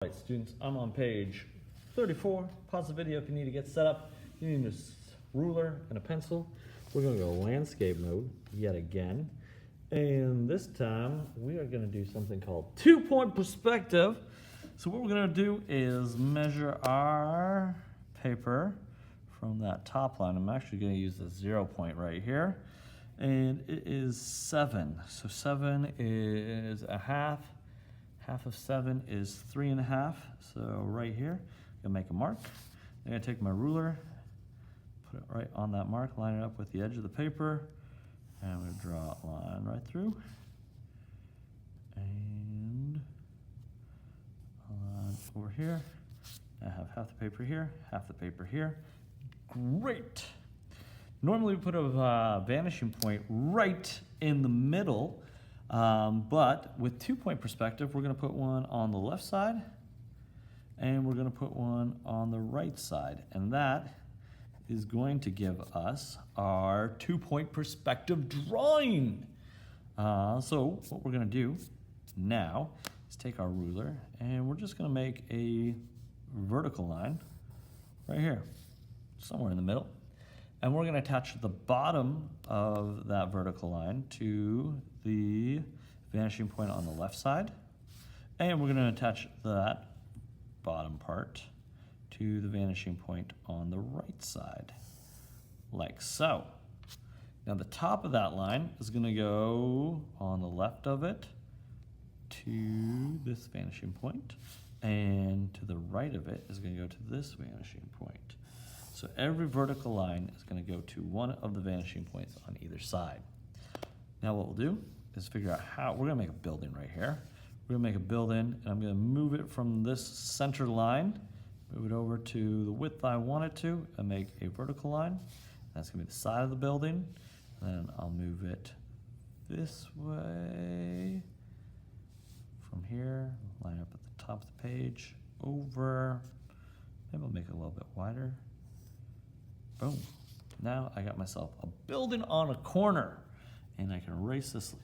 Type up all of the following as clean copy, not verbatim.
Alright students, I'm on page 34. Pause the video if you need to get set up. You need a ruler and a pencil. We're going to go landscape mode yet again. And this time we are going to do something called 2-point perspective. So what we're going to do is measure our paper from that top line. I'm actually going to use the 0 point right here. And it is 7. So 7 is a half. Half of 7 is 3.5. So right here, I'm gonna make a mark. I'm gonna take my ruler, put it right on that mark, line it up with the edge of the paper, and I'm gonna draw a line right through. And a line over here. I have half the paper here, half the paper here. Great. Normally we put a vanishing point right in the middle. But with 2-point perspective, we're going to put one on the left side and we're going to put one on the right side. And that is going to give us our 2-point perspective drawing. So what we're going to do now is take our ruler and we're just going to make a vertical line right here, somewhere in the middle. And we're going to attach the bottom of that vertical line to the vanishing point on the left side. And we're going to attach that bottom part to the vanishing point on the right side, like so. Now the top of that line is going to go on the left of it to this vanishing point, and to the right of it is going to go to this vanishing point. So every vertical line is going to go to one of the vanishing points on either side. Now what we'll do is figure out how, we're going to make a building right here. We're going to make a building, and I'm going to move it from this center line, move it over to the width I want it to, and make a vertical line. That's going to be the side of the building. And then I'll move it this way from here, line up at the top of the page, over, maybe I'll make it a little bit wider. Boom. Now I got myself a building on a corner, and I can erase this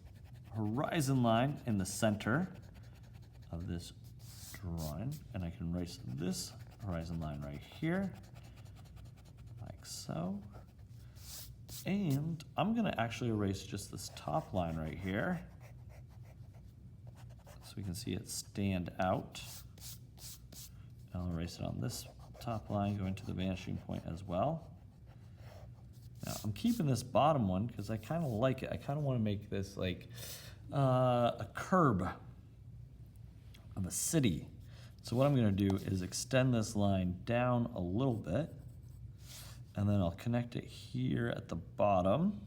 horizon line in the center of this drawing, and I can erase this horizon line right here, like so. And I'm gonna actually erase just this top line right here, so we can see it stand out. I'll erase it on this top line going to the vanishing point as well. Now, I'm keeping this bottom one because I kind of like it. I kind of want to make this like a curb of a city. So what I'm going to do is extend this line down a little bit, and then I'll connect it here at the bottom.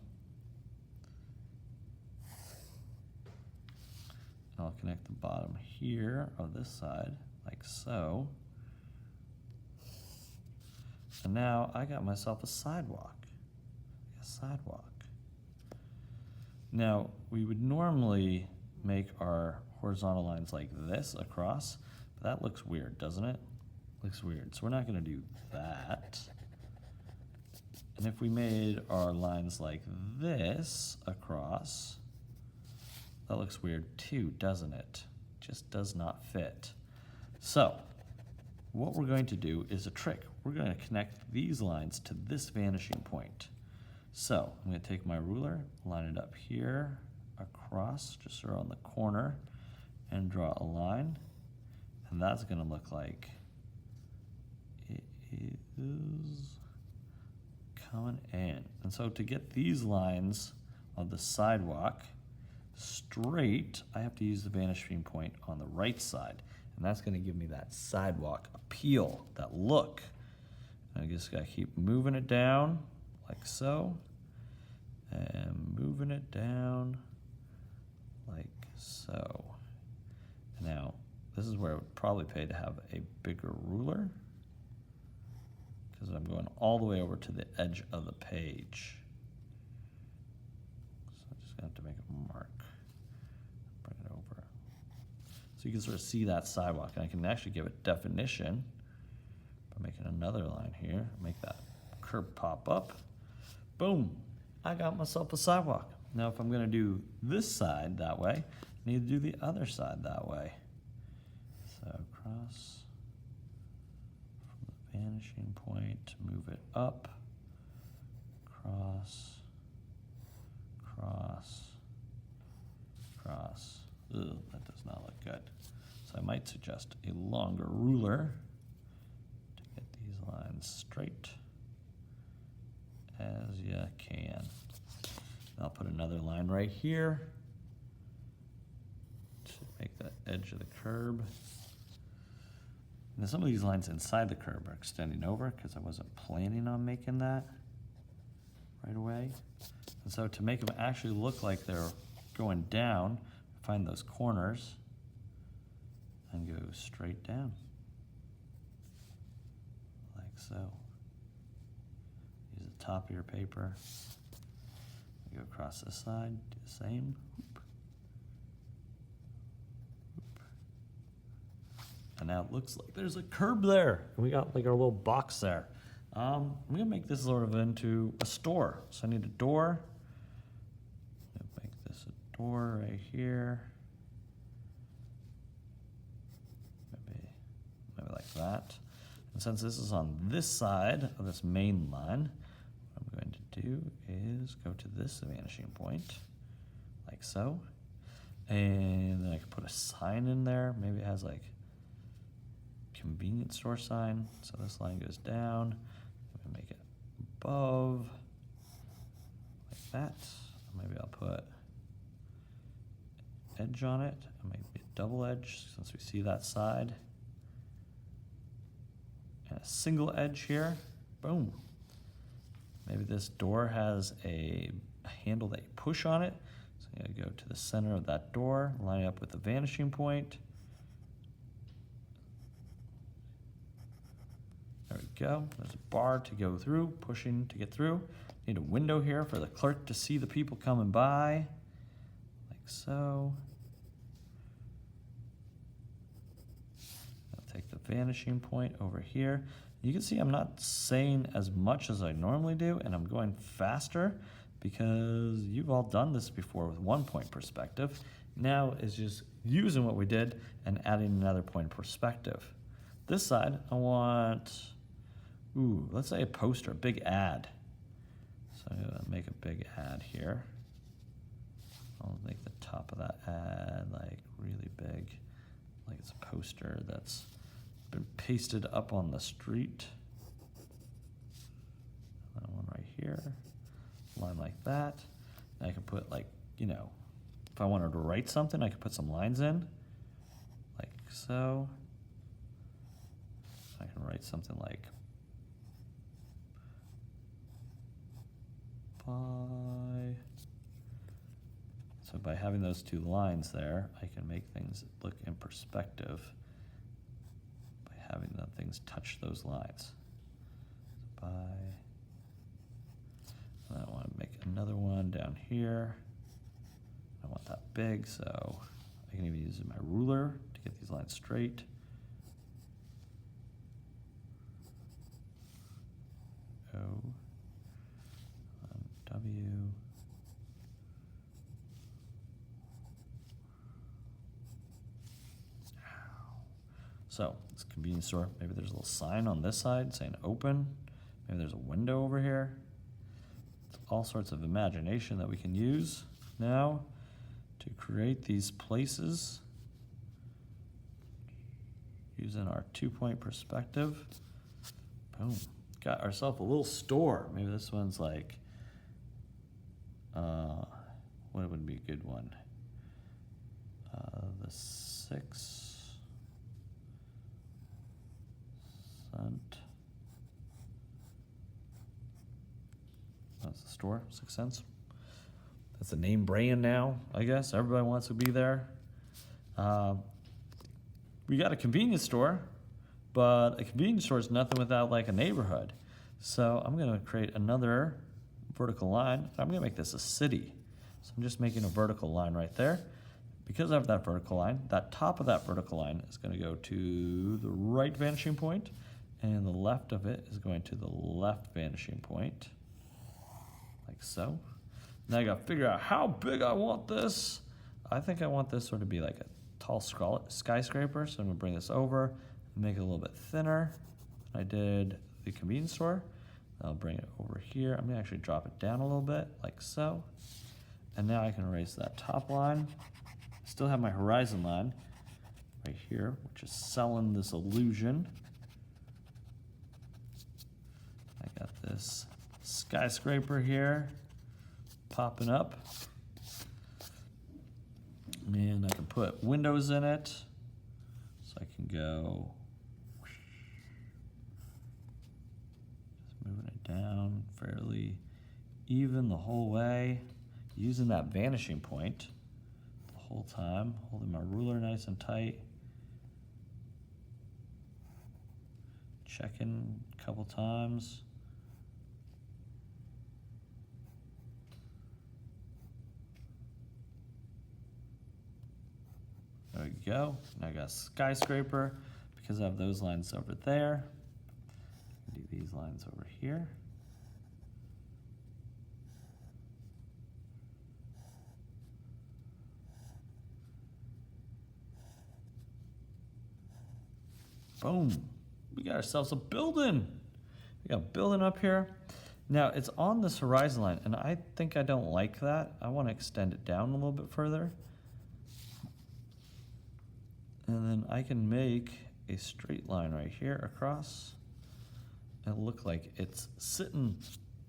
I'll connect the bottom here of this side, like so. And now I got myself a sidewalk. Now, we would normally make our horizontal lines like this across, but that looks weird, doesn't it? Looks weird, so we're not gonna do that. And if we made our lines like this across, that looks weird too, doesn't it? Just does not fit. So, what we're going to do is a trick. We're going to connect these lines to this vanishing point. So I'm going to take my ruler, line it up here, across, just around the corner, and draw a line. And that's going to look like it is coming in. And so to get these lines of the sidewalk straight, I have to use the vanishing point on the right side. And that's going to give me that sidewalk appeal, that look. And I just got to keep moving it down like so, and moving it down like so. Now, this is where it would probably pay to have a bigger ruler, because I'm going all the way over to the edge of the page. So I'm just going to have to make a mark. Bring it over. So you can sort of see that sidewalk, and I can actually give it definition by making another line here, make that curb pop up. Boom, I got myself a sidewalk. Now if I'm gonna do this side that way, I need to do the other side that way. So Cross from the vanishing point, move it up, cross, cross, cross. Ugh, that does not look good. So I might suggest a longer ruler to get these lines straight as you can. I'll put another line right here to make that edge of the curb. Now some of these lines inside the curb are extending over because I wasn't planning on making that right away. And so to make them actually look like they're going down, find those corners and go straight down, like so. Use the top of your paper. Go across this side, do the same. Whoop. Whoop. And now it looks like there's a curb there. And we got like our little box there. I'm gonna make this sort of into a store. So I need a door. I'm gonna make this a door right here. Maybe like that. And since this is on this side of this main line, what I'm going to do is go to this vanishing point, like so. And then I can put a sign in there. Maybe it has like convenience store sign. So this line goes down. I'm gonna make it above, like that. Maybe I'll put edge on it. Maybe a double edge since we see that side. And a single edge here. Boom. Maybe this door has a handle that you push on it. So I'm gonna go to the center of that door, line it up with the vanishing point. There we go. There's a bar to go through, pushing to get through. Need a window here for the clerk to see the people coming by, like so. I'll take the vanishing point over here. You can see I'm not saying as much as I normally do, and I'm going faster because you've all done this before with 1 point perspective. Now is just using what we did and adding another point of perspective. This side, I want, let's say a poster, a big ad. So I'm gonna make a big ad here. I'll make the top of that ad like really big, like it's a poster that's been pasted up on the street. That one right here, line like that. And I can put like, if I wanted to write something, I could put some lines in, like so. I can write something like by. So by having those two lines there, I can make things look in perspective by having the things touch those lines. So by, and I want to make another one down here. I want that big, so I can even use my ruler to get these lines straight. O, W. So it's a convenience store. Maybe there's a little sign on this side saying open. Maybe there's a window over here. It's all sorts of imagination that we can use now to create these places using our 2-point perspective. Boom. Got ourselves a little store. Maybe this one's like, what would be a good one? The 6 cent. That's the store, 6 cents. That's a name brand now, I guess. Everybody wants to be there. We got a convenience store, but a convenience store is nothing without like a neighborhood. So I'm gonna create another vertical line. I'm gonna make this a city. So I'm just making a vertical line right there. Because I have that vertical line, that top of that vertical line is gonna go to the right vanishing point, and the left of it is going to the left vanishing point, like so. Now I gotta figure out how big I want this. I think I want this sort of be like a tall skyscraper, so I'm gonna bring this over and make it a little bit thinner. I did the convenience store. I'll bring it over here. I'm gonna actually drop it down a little bit, like so. And now I can erase that top line. Still have my horizon line right here, which is selling this illusion. I got this skyscraper here popping up. And I can put windows in it. So I can go, just moving it down fairly even the whole way, using that vanishing point the whole time, holding my ruler nice and tight. Checking a couple times. There we go. Now I got a skyscraper because I have those lines over there. I can do these lines over here. Boom. We got ourselves a building. We got a building up here. Now it's on this horizon line, and I think I don't like that. I want to extend it down a little bit further. And then I can make a straight line right here across and look like it's sitting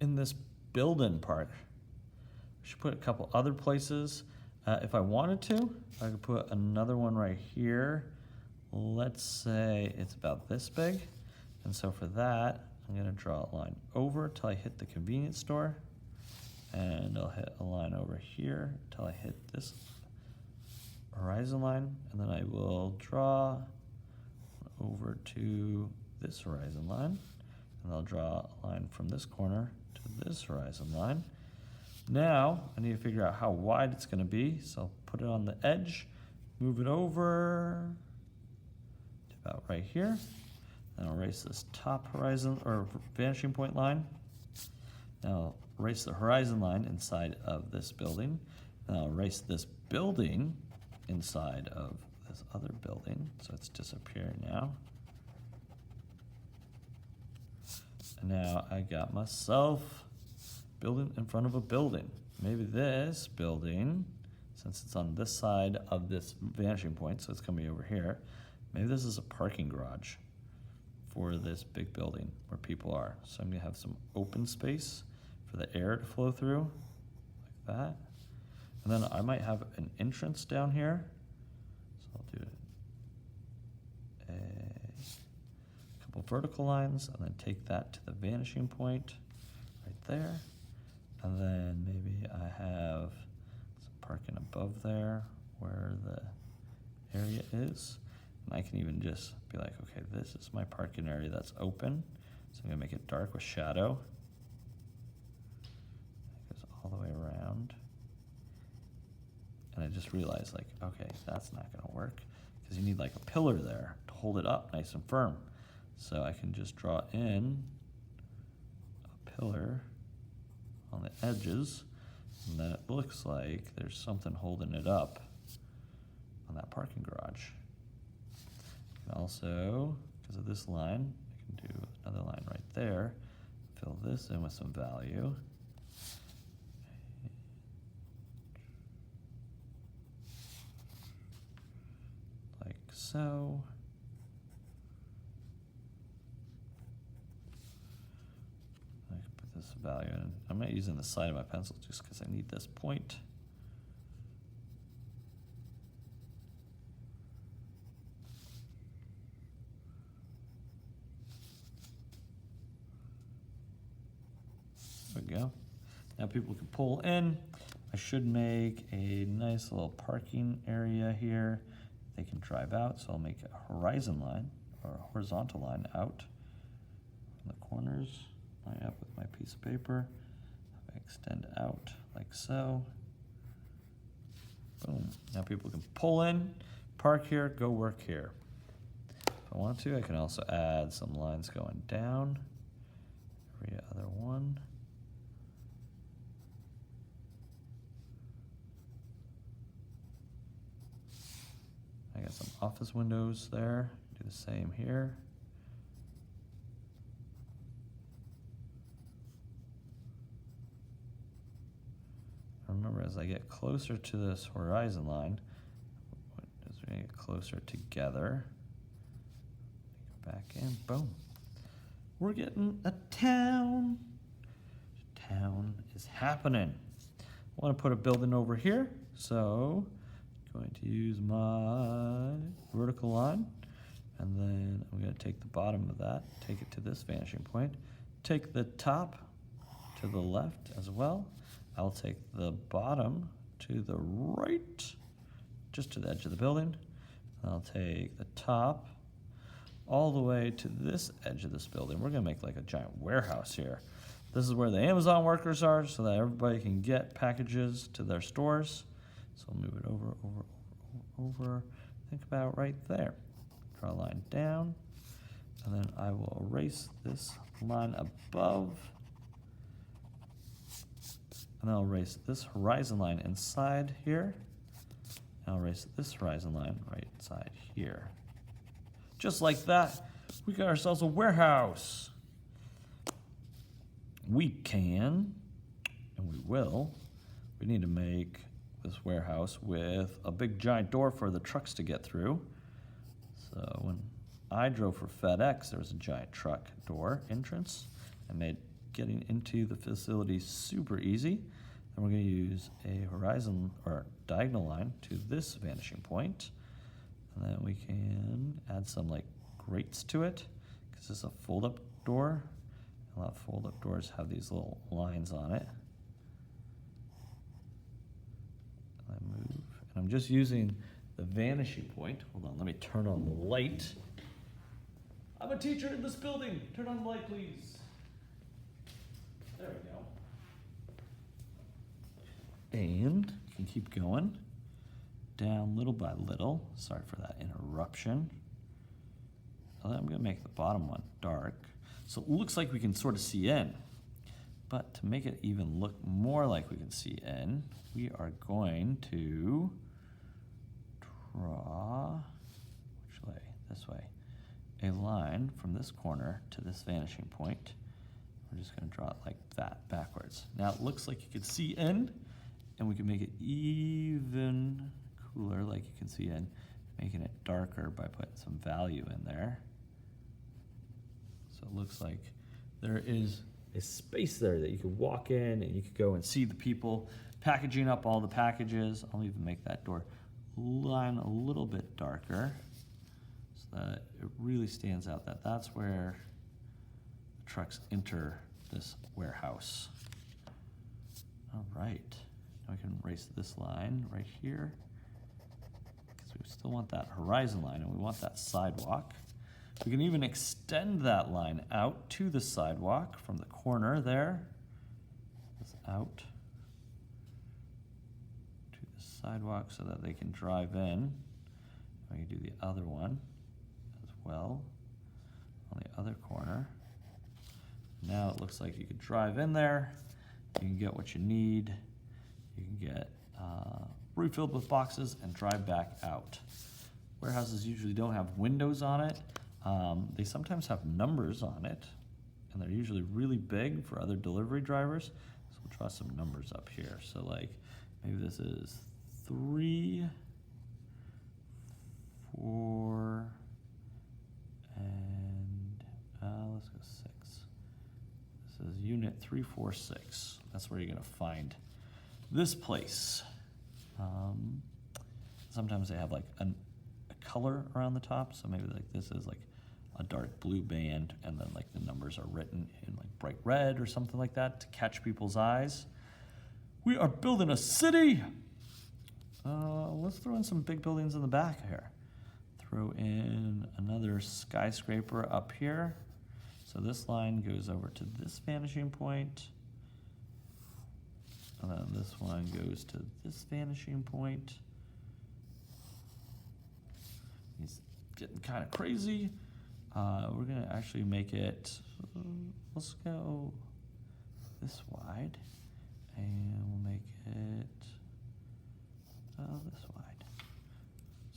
in this building part. I should put a couple other places. If I wanted to, I could put another one right here. Let's say it's about this big. And so for that, I'm gonna draw a line over till I hit the convenience store. And I'll hit a line over here till I hit this horizon line. And then I will draw over to this horizon line. And I'll draw a line from this corner to this horizon line. Now, I need to figure out how wide it's gonna be. So I'll put it on the edge, move it over to about right here. And I'll erase this top horizon or vanishing point line. Now I'll erase the horizon line inside of this building. And I'll erase this building inside of this other building. So it's disappearing now. And now I got myself building in front of a building. Maybe this building, since it's on this side of this vanishing point, so it's gonna be over here, maybe this is a parking garage for this big building where people are. So I'm gonna have some open space for the air to flow through, like that. And then I might have an entrance down here. So I'll do a couple vertical lines and then take that to the vanishing point right there. And then maybe I have some parking above there where the area is. And I can even just be like, okay, this is my parking area that's open. So I'm gonna make it dark with shadow. It goes all the way around. And I just realized like, okay, that's not gonna work because you need like a pillar there to hold it up nice and firm. So I can just draw in a pillar on the edges, and then it looks like there's something holding it up on that parking garage. And also, because of this line, I can do another line right there, fill this in with some value. Like so. I can put this value in. I'm not using the side of my pencil just because I need this point. There we go. Now people can pull in. I should make a nice little parking area here. They can drive out, so I'll make a horizon line or a horizontal line out from the corners. Line up with my piece of paper. I extend out like so. Boom. Now people can pull in, park here, go work here. If I want to, I can also add some lines going down every other one. I got some office windows there. Do the same here. Remember, as I get closer to this horizon line, as we get closer together, go back in, boom. We're getting a town. Town is happening. I want to put a building over here, so I'm going to use my vertical line, and then I'm going to take the bottom of that, take it to this vanishing point, take the top to the left as well. I'll take the bottom to the right, just to the edge of the building. I'll take the top all the way to this edge of this building. We're gonna make like a giant warehouse here. This is where the Amazon workers are, so that everybody can get packages to their stores. So I'll move it over. Think about right there. Draw a line down, and then I will erase this line above. And then I'll erase this horizon line inside here. And I'll erase this horizon line right inside here. Just like that, we got ourselves a warehouse. We can, and we will, we need to make this warehouse with a big giant door for the trucks to get through. So when I drove for FedEx, there was a giant truck door entrance. I made getting into the facility super easy. Then we're going to use a horizon or diagonal line to this vanishing point. And then we can add some like grates to it, because it's a fold-up door. A lot of fold-up doors have these little lines on it. And I move, and I'm just using the vanishing point. Hold on, let me turn on the light. I'm a teacher in this building. Turn on the light, please. There we go. And you can keep going down little by little. Sorry for that interruption. And then I'm gonna make the bottom one dark. So it looks like we can sort of see in. But to make it even look more like we can see in, we are going to draw, which way? This way. A line from this corner to this vanishing point. We're just going to draw it like that backwards. Now it looks like you can see in, and we can make it even cooler like you can see in, making it darker by putting some value in there. So it looks like there is a space there that you could walk in and you could go and see the people packaging up all the packages. I'll even make that door line a little bit darker so that it really stands out that that's where the trucks enter this warehouse. All right, now we can erase this line right here because we still want that horizon line and we want that sidewalk. We can even extend that line out to the sidewalk from the corner there. It's out to the sidewalk so that they can drive in. We can do the other one as well on the other corner. Now it looks like you could drive in there. You can get what you need. You can get refilled with boxes and drive back out. Warehouses usually don't have windows on it. They sometimes have numbers on it, and they're usually really big for other delivery drivers. So we'll draw some numbers up here. So like maybe this is 3, 4, and let's go 6. This is unit 346. That's where you're gonna find this place. Sometimes they have like a color around the top, so maybe like this is like a dark blue band, and then like the numbers are written in like bright red or something like that to catch people's eyes. We are building a city. Let's throw in some big buildings in the back here. Throw in another skyscraper up here. So this line goes over to this vanishing point, and then this one goes to this vanishing point. He's getting kind of crazy. We're gonna actually make it, let's go this wide, and we'll make it this wide.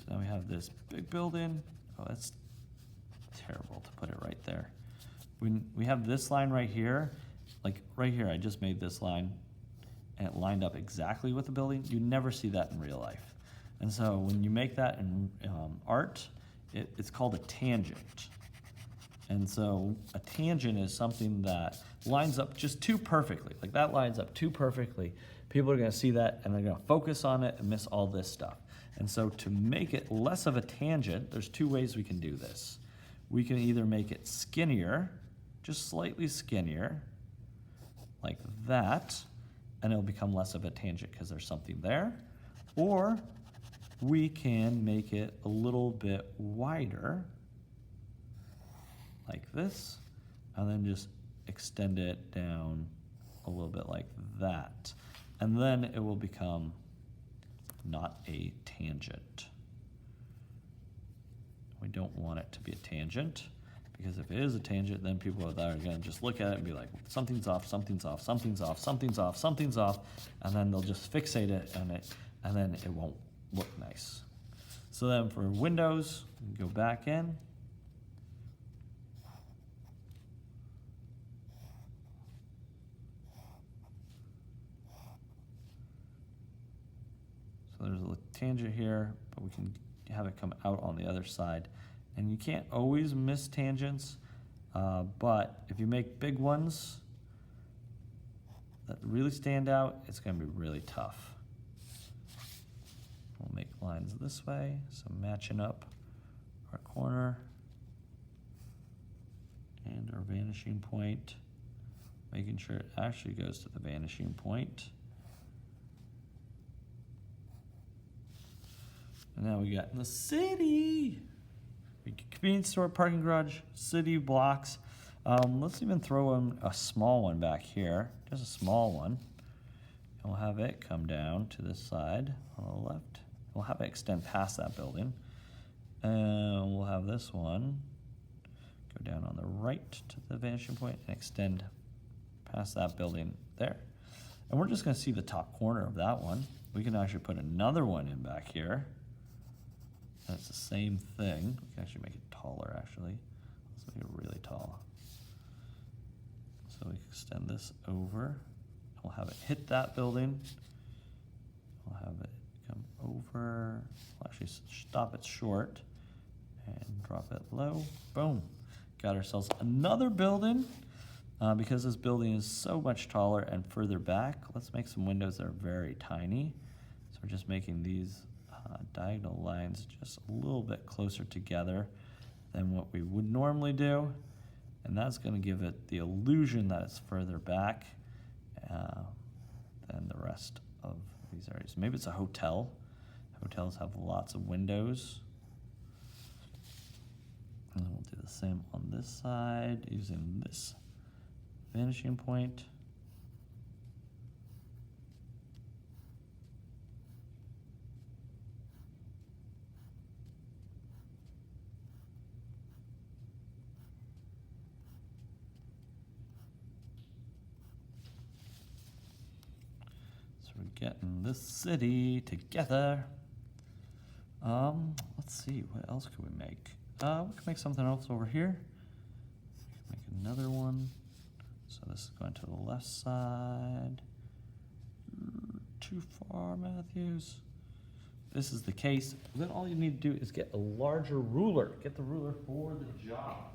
So Then we have this big building. Oh, that's terrible to put it right there. When we have this line right here, like right here, I just made this line and it lined up exactly with the building. You never see that in real life. And so when you make that in art, it's called a tangent. And so a tangent is something that lines up just too perfectly. Like that lines up too perfectly. People are gonna see that and they're gonna focus on it and miss all this stuff. And so to make it less of a tangent, there's two ways we can do this. We can either make it skinnier, just slightly skinnier, like that, and it'll become less of a tangent because there's something there. Or we can make it a little bit wider, like this, and then just extend it down a little bit like that. And then it will become not a tangent. We don't want it to be a tangent, because if it is a tangent, then people are going to just look at it and be like, something's off, something's off, something's off, something's off, something's off, and then they'll just fixate it on it, and then it won't look nice. So then for windows, we go back in. So there's a tangent here, but we can have it come out on the other side. And you can't always miss tangents, but if you make big ones that really stand out, it's going to be really tough. We'll make lines this way, so matching up our corner and our vanishing point, making sure it actually goes to the vanishing point. And now we got in the city. Convenience store, parking garage, city blocks. Let's even throw in a small one back here, just a small one. And we'll have it come down to this side on the left. We'll have it extend past that building. And we'll have this one go down on the right to the vanishing point and extend past that building there. And we're just gonna see the top corner of that one. We can actually put another one in back here. And it's the same thing. We can actually make it taller, actually. Let's make it really tall. So we can extend this over. We'll have it hit that building. We'll have it come over. We'll actually stop it short and drop it low. Boom. Got ourselves another building. Because this building is so much taller and further back, let's make some windows that are very tiny. So we're just making these diagonal lines just a little bit closer together than what we would normally do, and that's going to give it the illusion that it's further back than the rest of these areas. Maybe it's a hotel. Hotels have lots of windows, and we'll do the same on this side using this vanishing point. We're getting this city together. Let's see, what else could we make? We can make something else over here. We can make another one. So this is going to the left side. Too far, Matthews. This is the case. Then all you need to do is get a larger ruler. Get the ruler for the job.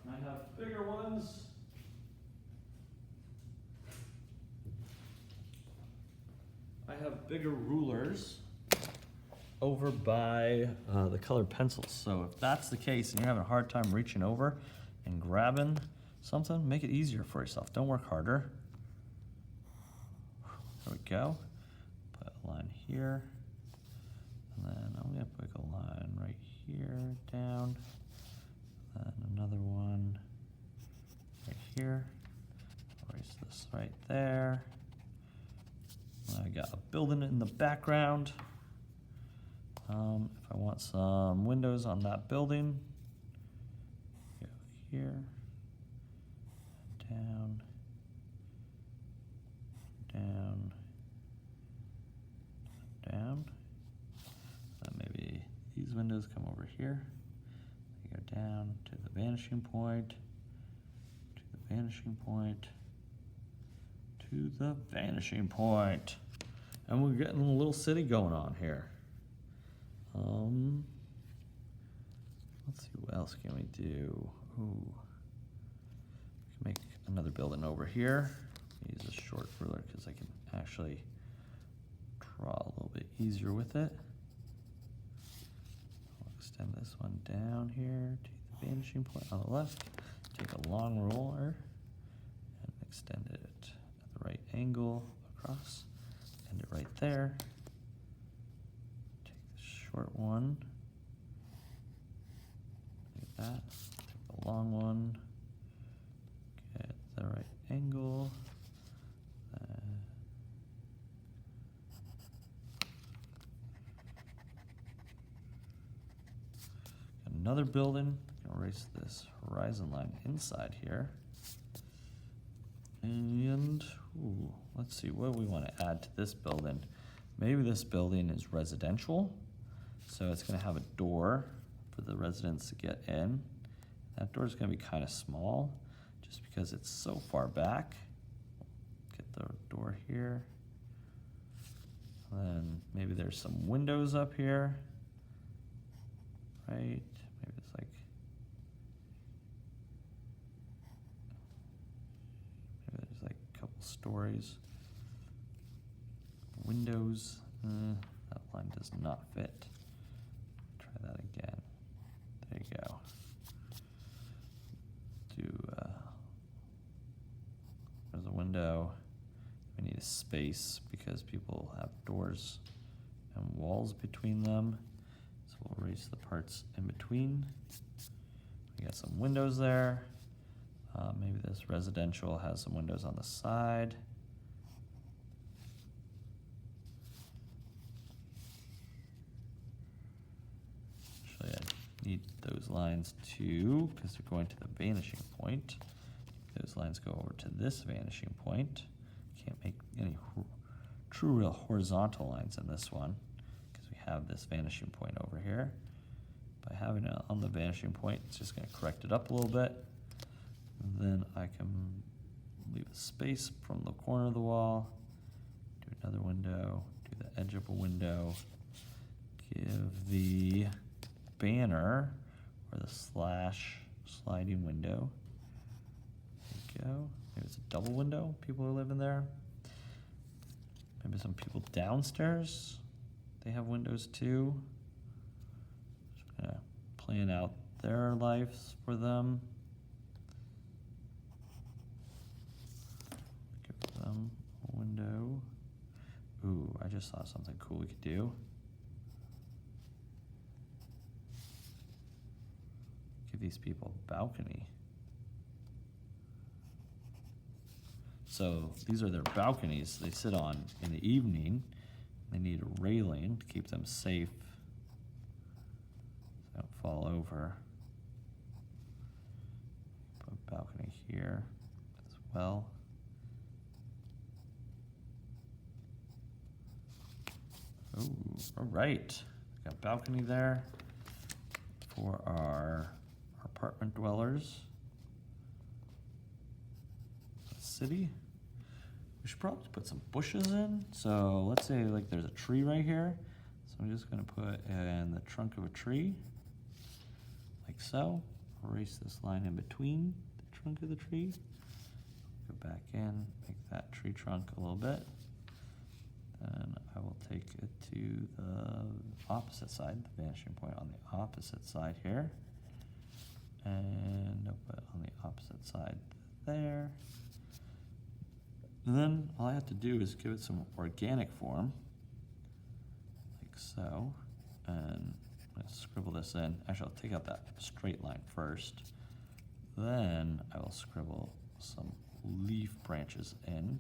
And I have bigger ones. I have bigger rulers over by the colored pencils. So if that's the case and you're having a hard time reaching over and grabbing something, make it easier for yourself. Don't work harder. There we go. Put a line here. And then I'm gonna put a line right here down. And another one right here. Erase this right there. I got a building in the background. If I want some windows on that building, go here, down, down, down. Maybe these windows come over here. They go down to the vanishing point, to the vanishing point, to the vanishing point. And we're getting a little city going on here. Let's see, what else can we do? Ooh. We can make another building over here. Use a short ruler because I can actually draw a little bit easier with it. I'll extend this one down here to the vanishing point on the left. Take a long ruler and extend it at the right angle across. End it right there. Take the short one. Like that. Take the long one. Get the right angle. Another building. Erase this horizon line inside here. And ooh, let's see what we want to add to this building. Maybe this building is residential, so it's going to have a door for the residents to get in. That door is going to be kind of small just because it's so far back. Get the door here. And then maybe there's some windows up here, right? Maybe it's like, maybe there's like a couple stories. Windows, that line does not fit. Try that again. There you go. There's a window. We need a space because people have doors and walls between them. So we'll erase the parts in between. We got some windows there. Maybe this residential has some windows on the side. Actually, I need those lines too because they're going to the vanishing point. Those lines go over to this vanishing point. Can't make any true real horizontal lines in this one because we have this vanishing point over here. By having it on the vanishing point, it's just going to correct it up a little bit. And then I can leave a space from the corner of the wall, do another window, do the edge of a window, give the banner or the slash sliding window. There you go. Maybe it's a double window, people are living there. Maybe some people downstairs, they have windows too. Just gonna plan out their lives for them. Give them a window. Ooh, I just saw something cool we could do. Give these people a balcony. So these are their balconies they sit on in the evening. They need a railing to keep them safe so they don't fall over. Put a balcony here as well. Oh, all right. Got a balcony there for our apartment dwellers. City. We should probably put some bushes in. So let's say like there's a tree right here. So I'm just gonna put in the trunk of a tree, like so. Erase this line in between the trunk of the tree. Go back in, make that tree trunk a little bit. Then I will take it to the opposite side, the vanishing point on the opposite side here. And I'll put it on the opposite side there. And then all I have to do is give it some organic form, like so, and I'm gonna scribble this in. Actually, I'll take out that straight line first. Then I will scribble some leaf branches in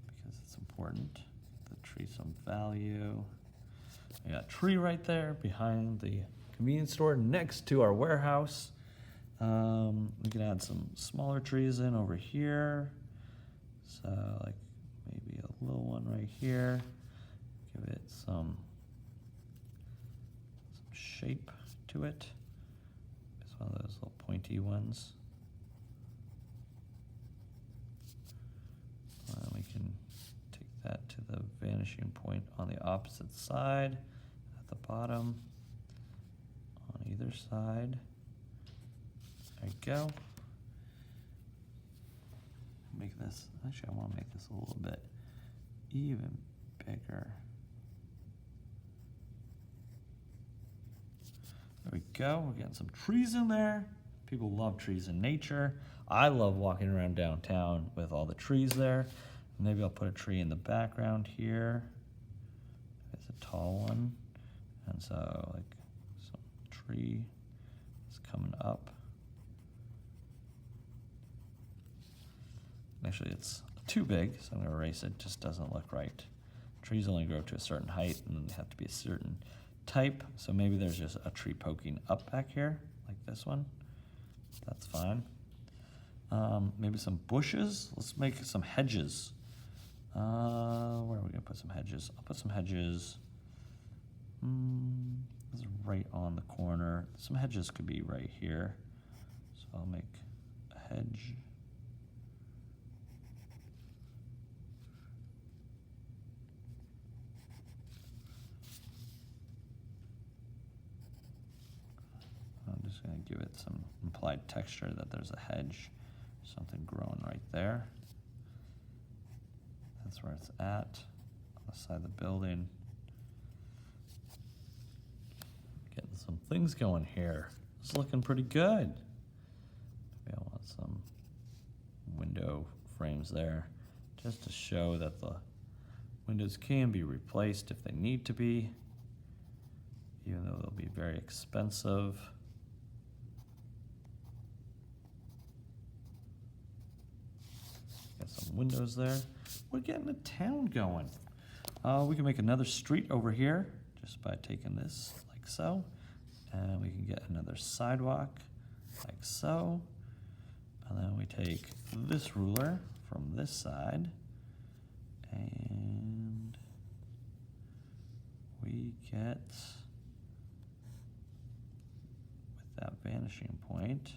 because it's important. Give the tree some value. I got a tree right there behind the convenience store next to our warehouse. We can add some smaller trees in over here. So like maybe a little one right here. Give it some shape to it. It's one of those little pointy ones. We can take that to the vanishing point on the opposite side, at the bottom, on either side. There you go. Make this, actually I want to make this a little bit even bigger. There we go, we're getting some trees in there. People love trees in nature. I love walking around downtown with all the trees there. Maybe I'll put a tree in the background here. It's a tall one. And so like some tree is coming up. Actually, it's too big, so I'm gonna erase it. Just doesn't look right. Trees only grow to a certain height, and then they have to be a certain type. So maybe there's just a tree poking up back here, like this one. That's fine. Maybe some bushes. Let's make some hedges. Where are we gonna put some hedges? I'll put some hedges. This is right on the corner. Some hedges could be right here. So I'll make a hedge. I'm just going to give it some implied texture that there's a hedge, something growing right there. That's where it's at, on the side of the building. Getting some things going here. It's looking pretty good. Maybe I want some window frames there, just to show that the windows can be replaced if they need to be, even though they'll be very expensive. Got some windows there. We're getting a town going. We can make another street over here just by taking this like so. And we can get another sidewalk like so. And then we take this ruler from this side and we get, with that vanishing point,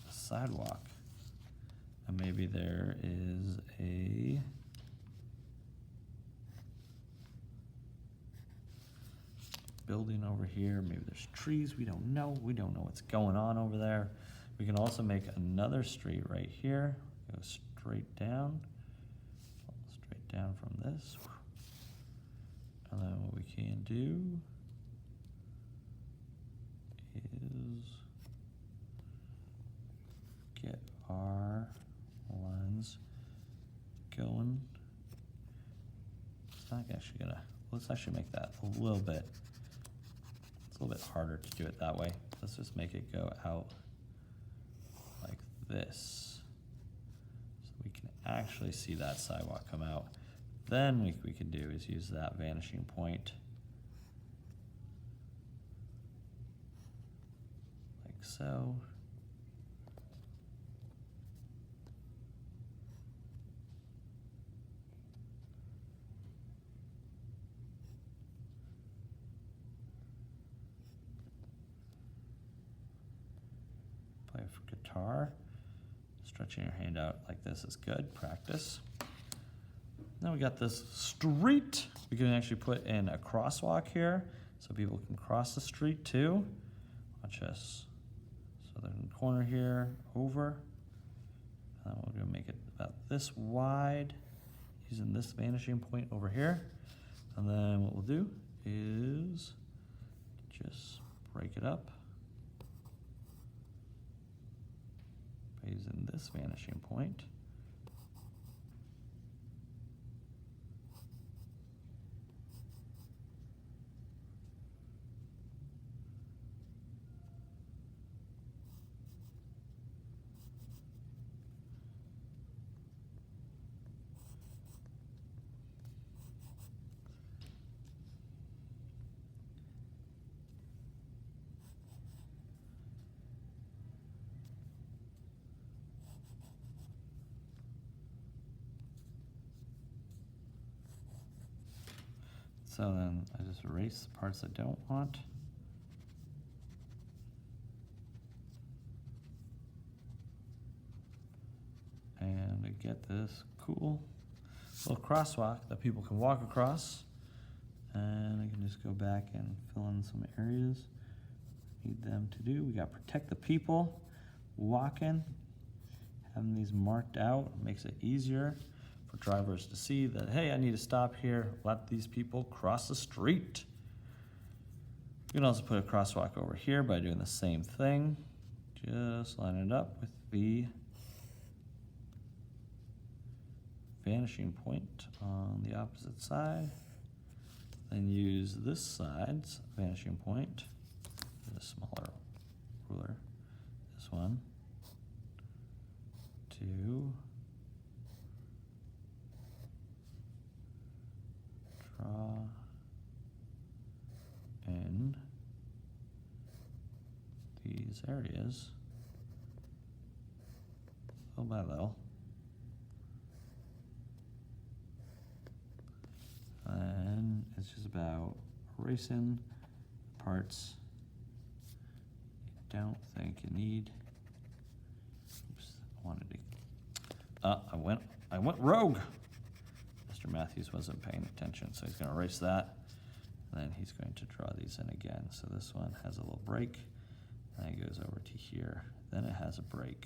sidewalk. And maybe there is a building over here. Maybe there's trees. We don't know. We don't know what's going on over there. We can also make another street right here. Go straight down from this. And then what we can do is get our lines going. It's not actually gonna, let's actually make that a little bit, it's a little bit harder to do it that way. Let's just make it go out like this. So we can actually see that sidewalk come out. Then we could do is use that vanishing point like so. Play for guitar. Stretching your hand out like this is good, practice. Now we got this street. We can actually put in a crosswalk here so people can cross the street too. Watch this. So they're in the corner here, over. And we're gonna make it about this wide using this vanishing point over here. And then what we'll do is just break it up by using this vanishing point. So then I just erase the parts I don't want. And I get this cool little crosswalk that people can walk across. And I can just go back and fill in some areas need them to do. We got protect the people, walking, having these marked out makes it easier for drivers to see that, hey, I need to stop here, let these people cross the street. You can also put a crosswalk over here by doing the same thing. Just line it up with the vanishing point on the opposite side. Then use this side's vanishing point, a smaller ruler, this one, to draw in these areas little by little. And it's just about erasing parts you don't think you need. Oops, I wanted to. I went rogue. Mr. Matthews wasn't paying attention, so he's going to erase that. And then he's going to draw these in again. So this one has a little break. Then it goes over to here. Then it has a break.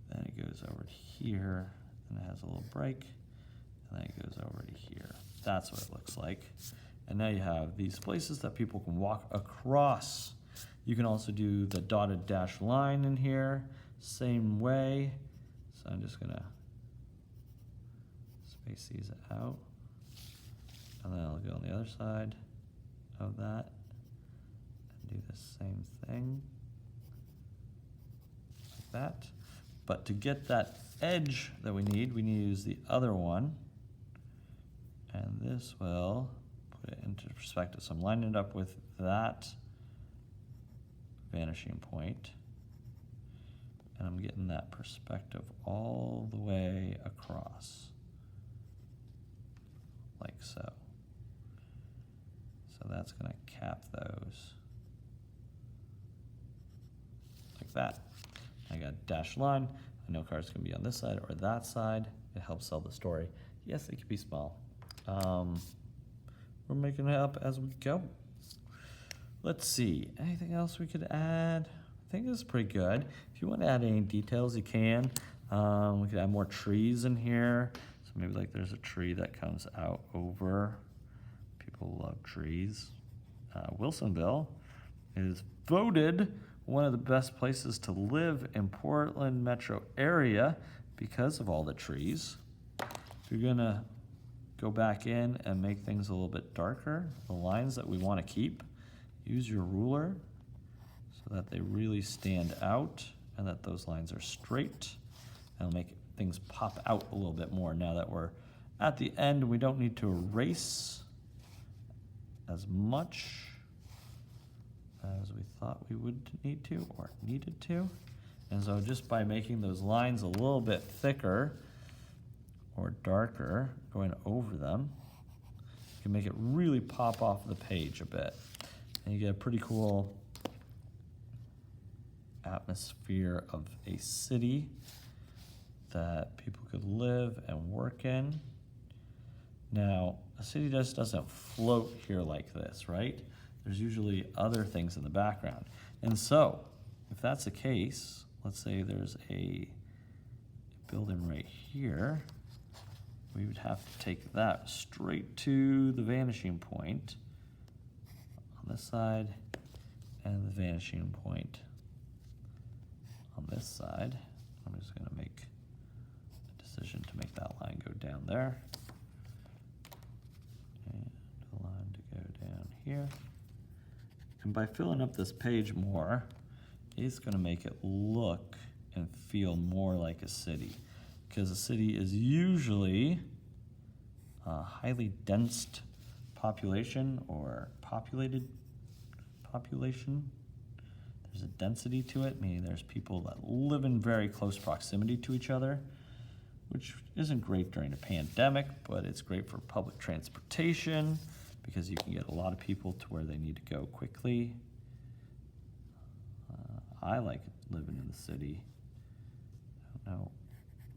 Then it goes over to here. Then it has a little break. And then it goes over to here. That's what it looks like. And now you have these places that people can walk across. You can also do the dotted dash line in here, same way. So I'm just gonna space these out. And then I'll go on the other side of that and do the same thing, like that. But to get that edge that we need to use the other one. And this will put it into perspective. So I'm lining it up with that vanishing point. And I'm getting that perspective all the way across. Like so. So that's going to cap those. Like that. I got a dashed line. I know cars can be on this side or that side. It helps tell the story. Yes, it can be small. We're making it up as we go. Let's see, anything else we could add? I think this is pretty good. If you want to add any details, you can. We could add more trees in here. So maybe like there's a tree that comes out over. People love trees. Wilsonville is voted one of the best places to live in Portland metro area because of all the trees. If you're gonna go back in and make things a little bit darker, the lines that we want to keep, use your ruler so that they really stand out and that those lines are straight. And make things pop out a little bit more. Now that we're at the end, we don't need to erase as much as we thought we would need to or needed to. And so just by making those lines a little bit thicker or darker, going over them, you can make it really pop off the page a bit. And you get a pretty cool atmosphere of a city that people could live and work in. Now, a city just doesn't float here like this, right? There's usually other things in the background. And so, if that's the case, let's say there's a building right here, we would have to take that straight to the vanishing point on this side and the vanishing point on this side. I'm just going to make a decision to make that line go down there and a line to go down here. And by filling up this page more, it's going to make it look and feel more like a city. Because a city is usually a highly dense population or populated population. There's a density to it, meaning there's people that live in very close proximity to each other, which isn't great during a pandemic, but it's great for public transportation because you can get a lot of people to where they need to go quickly. I like living in the city. I don't know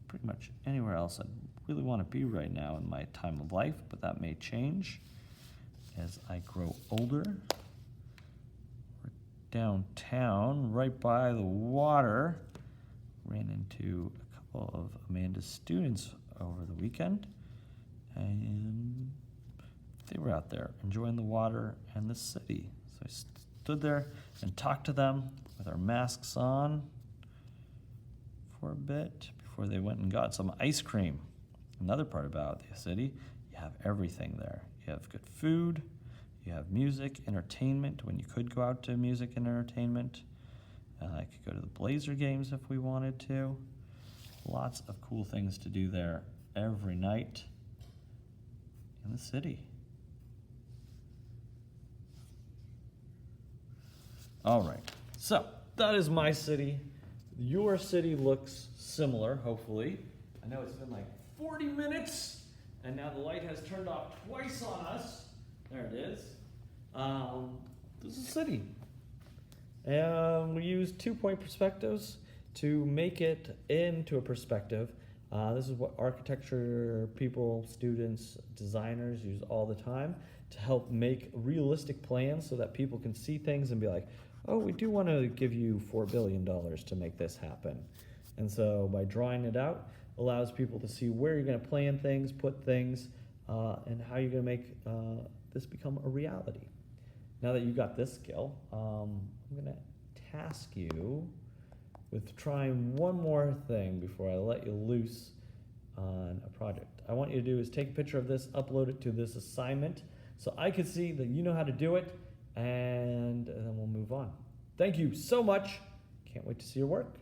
pretty much anywhere else I'd really want to be right now in my time of life, but that may change as I grow older. We're downtown, right by the water. Ran into a couple of Amanda's students over the weekend, and they were out there enjoying the water and the city. So I stood there and talked to them with our masks on for a bit before they went and got some ice cream. Another part about the city, you have everything there. You have good food, you have music, entertainment, when you could go out to music and entertainment. I could go to the Blazer games if we wanted to. Lots of cool things to do there every night in the city. All right, so that is my city. Your city looks similar, hopefully. I know it's been like 40 minutes, and now the light has turned off twice on us. There it is. This is a city. And we use 2-point perspectives to make it into a perspective. This is what architecture people, students, designers use all the time to help make realistic plans so that people can see things and be like, oh, we do want to give you $4 billion to make this happen. And so by drawing it out, allows people to see where you're going to plan things, put things, and how you're going to make this become a reality. Now that you got this skill, I'm going to task you with trying one more thing before I let you loose on a project. I want you to do is take a picture of this, upload it to this assignment so I can see that you know how to do it, and then we'll move on. Thank you so much. Can't wait to see your work.